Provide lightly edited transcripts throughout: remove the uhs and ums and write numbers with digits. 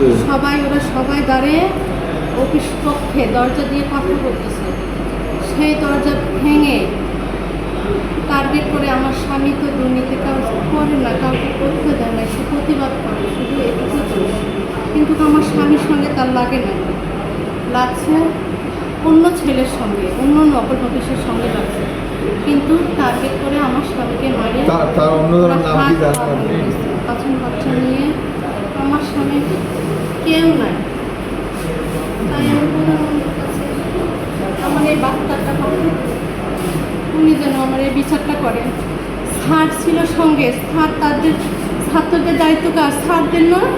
ওরা সবাই দাঁড়িয়ে অফিস কক্ষে দরজা দিয়ে কথা বলতেছে। সেই দরজা ভেঙে টার্গেট করে আমার স্বামী তো দুর্নীতি কাজ করে না, কাউকে করতে দেয় না, সে প্রতিবাদ করে, শুধু এটুকু দোষ। কিন্তু আমার স্বামীর সঙ্গে তার লাগে না, লাগছে অন্য ছেলের সঙ্গে, অন্য নকল অফিসের সঙ্গে লাগছে। কিন্তু টার্গেট করে আমার স্বামীকে মারে, বাচ্চা নিয়ে আমার স্বামী কেউ নাই। তাই আমি প্রধানমন্ত্রীর কাছে আমার এই বার্তাটা পাঠাই, উনি যেন আমার এই বিচারটা করেন। স্যার ছিল সঙ্গে, স্যার তাদের ছাত্রদের দায়িত্ব কাজ স্যারদের নয়,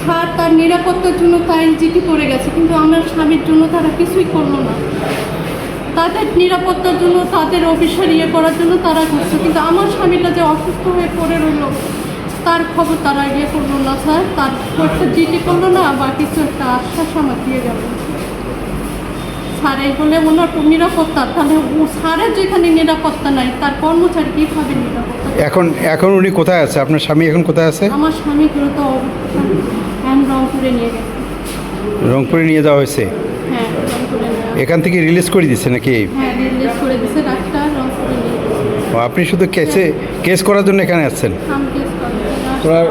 স্যার তার নিরাপত্তার জন্য তাই জিটি করে গেছে, কিন্তু আমার স্বামীর জন্য তারা কিছুই করলো না। তাদের নিরাপত্তার জন্য, তাদের অফিসার করার জন্য তারা করছে, কিন্তু আমার স্বামীটা যে অসুস্থ হয়ে পড়ে রইল তার খবর তারা করলো না। স্যার তার করতে জিটি করলো না, বা কিছু একটা আশ্বাস আমার দিয়ে গেল। স্যারের বলে ওনার নিরাপত্তা, তাহলে স্যারের যেখানে নিরাপত্তা নাই তার কর্মচারী কীভাবে নিরাপত্তা? এখন উনি কোথায় আছে? আপনার স্বামী এখন কোথায় আছে? আমার স্বামী তো রংপুরে নিয়ে গেছে। রংপুরে নিয়ে যাওয়া হয়েছে? হ্যাঁ, রংপুরে। এখান থেকে রিলিজ করে দিচ্ছে নাকি? হ্যাঁ, রিলিজ করে দিচ্ছে ডাক্তার, রংপুরে নিয়ে গেছে। আপনি শুধু কেস করার জন্য এখানে আসছেন? আমি কেস করতে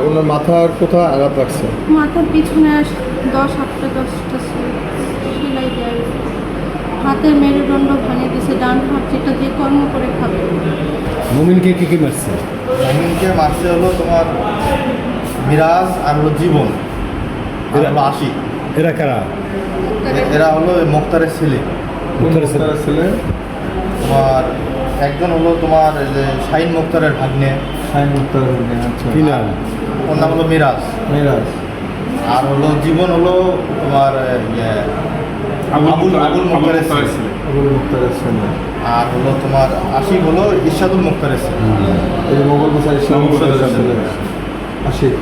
ওনার মাথার কোথায় আঘাত লাগছে? মাথার পিছনে 10টা সেলাই দেয়, হাতের মেরুদণ্ড ভাঙিয়ে দিয়েছে, ডান হাত যেটা দিয়ে কর্ম করে খাবে। মুমিনকে কি মারছে? মুমিনকে মারছে হলো তোমার মিরাজ আর হলো জীবন আর হলো আশিক। এরা কারা? এরা হলো মোক্তারের ছেলে। মোক্তারের ছেলে তোমার একজন হলো তোমার শাহিন মোক্তারের ভাগ্নে। শাহিন মোক্তারের ভাগ্নে, আচ্ছা। কি নাম? ওর নাম হলো মিরাজ। আর হলো জীবন হলো তোমার আবুল মুক্তারের ছেলে। আর হলো তোমার আশিক হলো ইরশাদুল মুক্তারের ছেলে। আশিক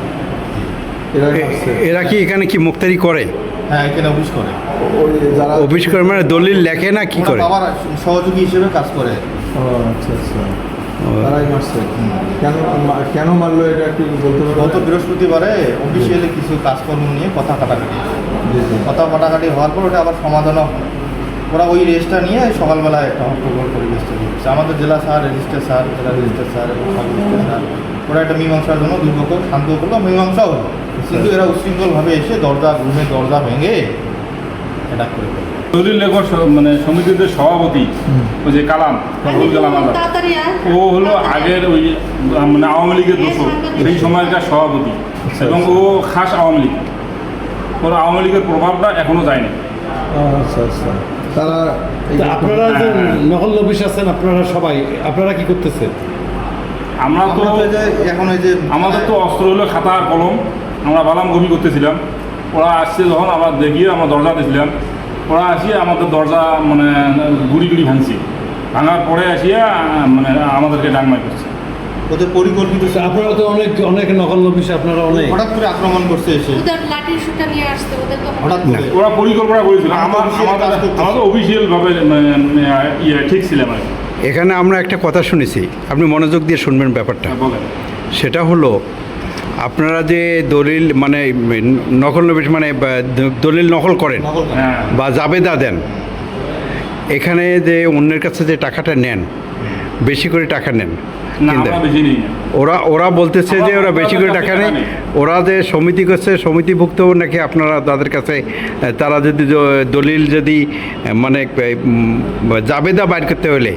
এরা কি এখানে কি মুক্তারি করে? হ্যাঁ, এখানে অফিস করে। অফিস করে মানে দলিল লেখে না কি করে? বাবার সহযোগী হিসেবে কাজ করে। আচ্ছা। তারাই মারছে। কেন মারলো এটা একটু বলতে পারবো? গত বৃহস্পতিবারে অফিসিয়ালি কিছু কাজকর্ম নিয়ে কথা কাটাকাটি হওয়ার পর ওটা আবার সমাধানও, ওরা ওই রেস্টটা নিয়ে সকালবেলায় একটা হট্টগোল পরিবেশটা দিচ্ছে। আমাদের জেলা স্যার, রেজিস্ট্রার স্যার, জেলা রেজিস্ট্রার স্যার এবং সাব রেজিস্ট্রার স্যার, ওরা একটা মীমাংসার জন্য দুর্ভোগ শান্ত করলো, মীমাংসাও হলো। কিন্তু এরা উচ্ছৃঙ্খলভাবে এসে রুমের দরজা ভেঙে এটা করে দলিল লেখক মানে সমিতিতে সভাপতি ওই যে কালাম ও হলো আগের ওই মানে আওয়ামী লীগের দোষর, সেই সময়কার সভাপতি, এবং ও খাস আওয়ামী লীগ। ওর আওয়ামী লীগের প্রভাবটা এখনো যায়নি। আচ্ছা। তারা আপনারা যে নকল অফিস আছেন, আপনারা কি করতেছেন? আমরা তো এখন ওই যে আমাদের তো অস্ত্র হলো খাতা আর কলম, আমরা বালাম কপি করতেছিলাম। ওরা আসছে যখন আমরা দেখিয়ে আমরা দরজা দিয়েছিলাম, ওরা আসিয়ে আমাদের দরজা মানে গুড়ি ভাঙছি, ভাঙার পরে আসিয়া মানে আমাদেরকে ডাংমাই করছে। ওদের পরিকল্পিত। আপনারা তো অনেক নকল অফিসে আপনারা হঠাৎ করে আক্রমণ করছে এসে, লাঠির সুটা নিয়ে আসতে ওদের তো হঠাৎ করে ওরা পরিকল্পনা করেছিল। আমাদের অফিসিয়ালভাবে ঠিক ছিলাম আর কি। এখানে আমরা একটা কথা শুনেছি, আপনি মনোযোগ দিয়ে শুনবেন ব্যাপারটা। বলেন। সেটা হলো আপনারা যে দলিল মানে নকল অফিস মানে দলিল নকল করেন বা জাবেদা দেন, এখানে যে অন্যের কাছে যে টাকাটা নেন, বেশি করে টাকা নেন, ওরা বলতেছে যে ওরা বেশি করে টাকা নেই, ওরা যে সমিতি করছে, সমিতিভুক্ত নাকি আপনারা তাদের কাছে তারা যদি দলিল যদি মানে জাবেদা বাইর করতে হলে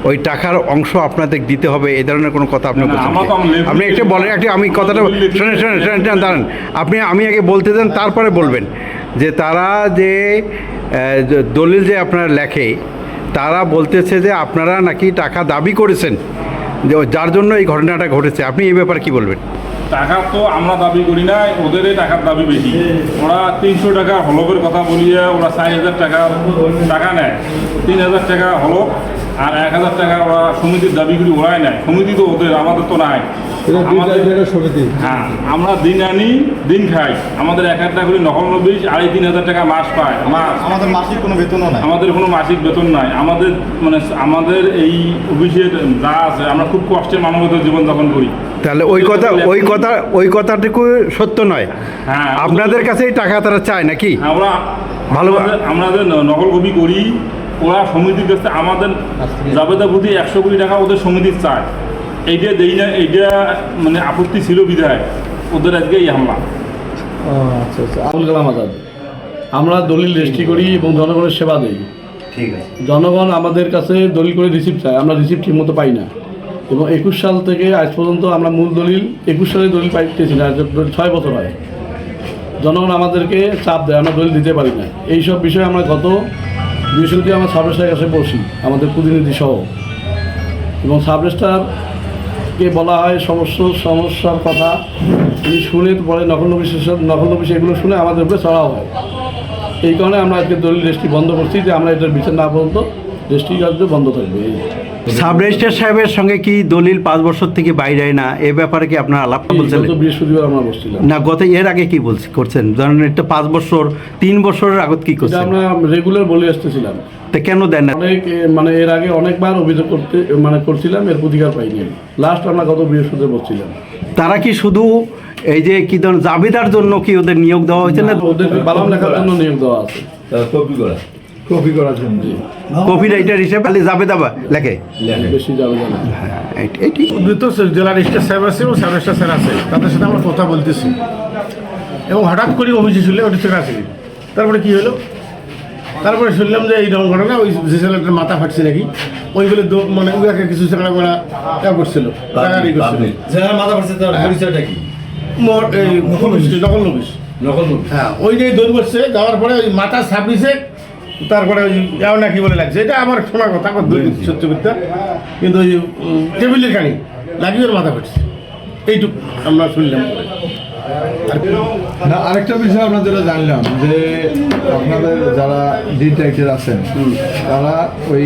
ওই টাকার অংশ আপনাদের দিতে হবে, এই ধরনের কোনো কথা আপনি বলছেন? আপনি একটা বলেন, আমি কথাটা শোনেন দাঁড়ান, আমি আগে বলতে দেন, তারপরে বলবেন যে তারা যে দলিল যে আপনারা লেখে, তারা বলতেছে যে আপনারা নাকি টাকা দাবি করেছেন, যার জন্য এই ঘটনাটা ঘটেছে। আপনি এই ব্যাপারে কি বলবেন? টাকা তো আমরা দাবি করি না, ওদেরই টাকার দাবি বেশি। ওরা 300 টাকা হলকের কথা বলিয়ে ওরা 4000 টাকা নেয়। 3000 টাকা হলক আর 1000 টাকা ওরা সমিতির দাবি করি, ওরাই নেয়। সমিতি তো ওদের, আমাদের তো নাই। সমিতি, হ্যাঁ, আমরা দিন আনি দিন খাই। আমাদের 1000 টাকা করে নকল অফিস 2500 টাকা মাস পায়। আমাদের মাসিক কোনো বেতনও নাই। আমাদের কোনো মাসিক বেতন নাই। আমাদের এই অফিসের যা আছে, আমরা খুব কষ্টে মানবতার জীবনযাপন করি। তাহলে ওই কথাটুকু সত্য নয়। হ্যাঁ আপনাদের কাছেই টাকা তারা চায় নাকি? আমরা ভালো- আমাদের নকল কপি করি, ওরা সমিতির কাছে আমাদের জাবেদা প্রতি 100 কোটি টাকা ওদের সমিতির চায়, এইটা দেই না, এইটা মানে আপত্তি ছিল বিধায় ওদের আজকে এই হামলা। আচ্ছা আচ্ছা। আবুল কালাম আজাদ, আমরা দলিল রেজিস্ট্রি করি এবং জনগণের সেবা দিই। ঠিক আছে। জনগণ আমাদের কাছে দলিল করে রিসিপ্ট চায়, আমরা রিসিপ্ট ঠিক মতো পাই না। এবং 21 সাল থেকে আজ পর্যন্ত আমরা মূল দলিল 21 সালে দলিল পাইতেছি না, 6 বছর হয়। জনগণ আমাদেরকে চাপ দেয়, আমরা দলিল দিতে পারি না। এইসব বিষয়ে আমরা গত বৃহস্পতিবার আমার সাব রেজিস্ট্রারের কাছে বসি, আমাদের প্রতিনিধি সহ, এবং সাব রেজিস্ট্রারকে বলা হয় সমস্যার কথা। তিনি শুনে পরে নকল নবিশ এগুলো শুনে আমাদের উপরে চড়াও হয়। এই কারণে আমরা আজকে দলিল রেজিস্ট্রি বন্ধ করছি, যে আমরা এটার বিচার না পর্যন্ত রেজিস্ট্রি কার্য বন্ধ থাকবে। সাব রেজিস্ট্রার সাহেবের সঙ্গে কি দলিল 5 বছর থেকে বাইরে না, এ ব্যাপারে কি আপনার আলাপ বলছিলেন? গত বৃহস্পতিবার আমরা বসছিলাম। না, এর আগে কি করছেন? ধরেন এটা 5 বছর 3 বছরের আগত কি এটা করছেন? আমরা রেগুলার বলে আসতেছিলাম। তা কেন দেন না? এর আগে অনেকবার অভিযোগ করছিলাম, এর প্রতিকার পাইনি। লাস্ট আমরা গত বৃহস্পতিবার বসছিলাম। তারা কি শুধু এই যে কি ধরুন জাবেদার জন্য কি ওদের নিয়োগ দেওয়া হয়েছে না? ওদের বালাম লেখার জন্য নিয়োগ দেওয়া আছে, কপি করার জন্য। কপি রাইটার হিসেবে খালি জাবেদা লেখে। বেশি যাবে না। এটি উদ্বৃত্ত জেলা রেজিস্ট্রার সাহেব আছে এবং সাব রেজিস্ট্রার স্যার আছে, তাদের সাথে আমরা কথা বলতেছি এবং হঠাৎ করে অভিযোগ ছিল ওটি থেকে আসেনি। তারপরে কী হলো, তারপরে শুনলাম যে এই রকম ঘটনা, ওই যে ছেলেটার মাথা ফাটছে নাকি, ওইগুলো মানে উগাকে কিছু ছেলেরা মানে করছিল, টাকারি করছিল। যারা মাথা পড়ছে তার পরিচয়টা কি? নকল নবিশ, হ্যাঁ, ওই যে দৌড় বসছে, যাওয়ার পরে ওই মাথা ছাপিছে, তারপরে ওই যাও না কি বলে লাগছে, এটা আমার শোনা কথা, আমার সত্য মিথ্যা, কিন্তু ওই টেবিলের কানি লাগিয়ে ওর মাথা ফাটছে, এইটুকু আমরা শুনলাম। না, আরেকটা বিষয় আমরা যেটা জানলাম যে আপনাদের যারা লিড রাইটার আছেন তারা ওই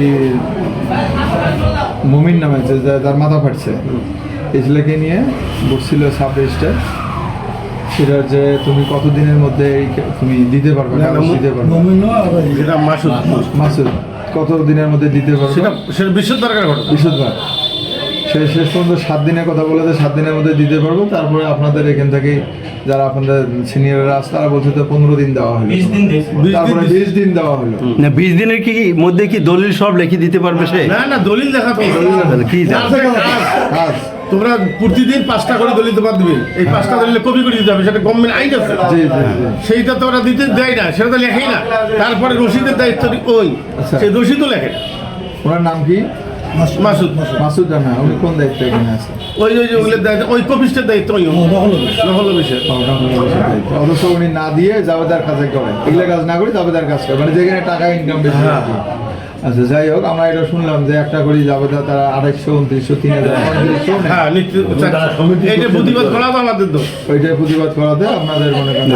মুমিন নামে যার মাথা ফাটছে এই ছেলেকে নিয়ে বসছিল সাব রেজিস্টার, সেটা যে তুমি কতদিনের মধ্যে তুমি দিতে পারবে, কাগজ দিতে পারবে। যেটা মাসুদ কত দিনের মধ্যে দিতে পারবে, সেটা বিশুদ্ধ দরকার ঘটনা। বিশুদ্ধবার সে শেষ পর্যন্ত 7 দিনের কথা বলে যে 7 দিনের মধ্যে দিতে পারবো। তারপরে আপনাদের এখান থেকে যারা আপনাদের সিনিয়ররা আছে তারা বলছে তো 15 দিন দেওয়া হলো, তারপরে 20 দিন দেওয়া হলো। না, 20 দিনের কি মধ্যে কি দলিল সব লিখে দিতে পারবে সে? না না, দলিল দেখা তো কি কাজ তোমরা প্রতিদিন 5টা করে দলিল তোমার দিবে, এই 5টা দলিলে কপি করে দিতে হবে, সেটা গভর্নমেন্ট আইন আছে। জি জি জি। সেইটা তো ওরা দিতে দেয় না, সেটা তো লেখেই না। তারপরে রসিদের দায়িত্ব ওই, আচ্ছা। সেই রসিদও লেখে। ওনার নাম কি? মাসুদ, মাসুদ জানা। উনি কোন দায়িত্বে এখানে আছে? ওই ওই যে ওগুলোর দায়িত্ব, ওই কপিস্টের দায়িত্ব, ওই নকল বিষয়। অথচ উনি না দিয়ে জাবেদার কাজে করে, এগুলো কাজ না করে জাবেদার কাজ করে, মানে যেখানে টাকা ইনকাম বেশি আর কি। আচ্ছা, যাই হোক, আমরা এটা শুনলাম যে একটা করে জাবেদা তারা 2800, 2900, 3000, 3500 নেয়। হ্যাঁ, এইটা প্রতিবাদ করা তো আমাদের তো। ওইটাই প্রতিবাদ করাতে আপনাদের মনে করেন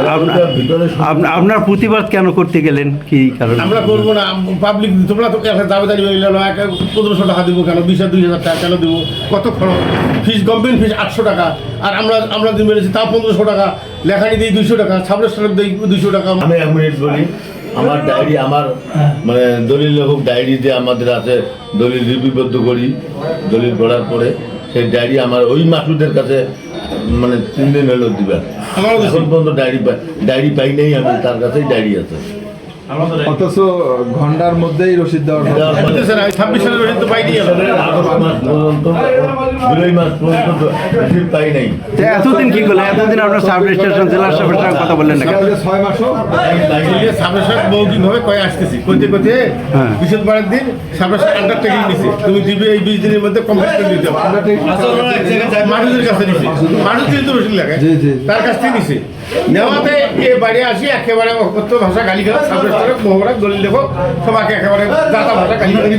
আপনার প্রতিবাদ কেন করতে গেলেন, কি কারণ? আমরা করবো না, পাবলিক তোমরা তো একটা দাবিদারি হয়ে গেল, 1500 টাকা দেবো কেন, 20,000 টাকা কেন দেবো, কত খরচ, ফিস গভর্নমেন্ট ফিস 800 টাকা, আর আমরা যে মেরেছি তাও 1500 টাকা, লেখানি দিই 200 টাকা, সাবরেস্টার দিই 200 টাকা। আমি 1 মিনিট বলি। আমার ডায়েরি, আমার মানে দলিল লেখক ডায়েরি যে আমাদের আছে, দলিল লিপিবদ্ধ করি, দলিল পড়ার পরে সেই ডায়েরি আমার ওই মাসুদের কাছে মানে 3 দিন হলো দিবেন, এখন পর্যন্ত ডায়েরি পাই নাই, আমি তার কাছেই ডায়েরি আছে। অথচ ঘন্টার মধ্যেই রসিদ দেওয়ার কথা। 26 সালের রসিদ তো পাইনি। জুলাই মাস পর্যন্ত রসিদ পাই নাই। তা এতদিন কি করলেন? এতদিন আপনার সাব রেজিস্ট্রেশন জেলার সাহেবের সঙ্গে কথা বললেন না কেন? 6 মাসও সাবরেস্টার মৌখিকভাবে কয়ে আসতেছি, কইতে হ্যাঁ। বৃহস্পতিবারের দিন সাবরেস্টার আন্ডারটেকিং নিছে, তুমি দিবে এই 20 দিনের মধ্যে কমপ্লিট করে দিতে হবে। মানুষের কাছে নিছে, মানুষ যেহেতু রসিদ লাগে জি, জি। তার কাছ থেকে নিছে। নেওয়াতে এ বাড়ি আসি একেবারে অকথ্য ভাষা গালি গালাজ, সাবরেস্টারের মোহরা দলিল লেখক সবাইকে একেবারে জাতা ভাষা গালি গালি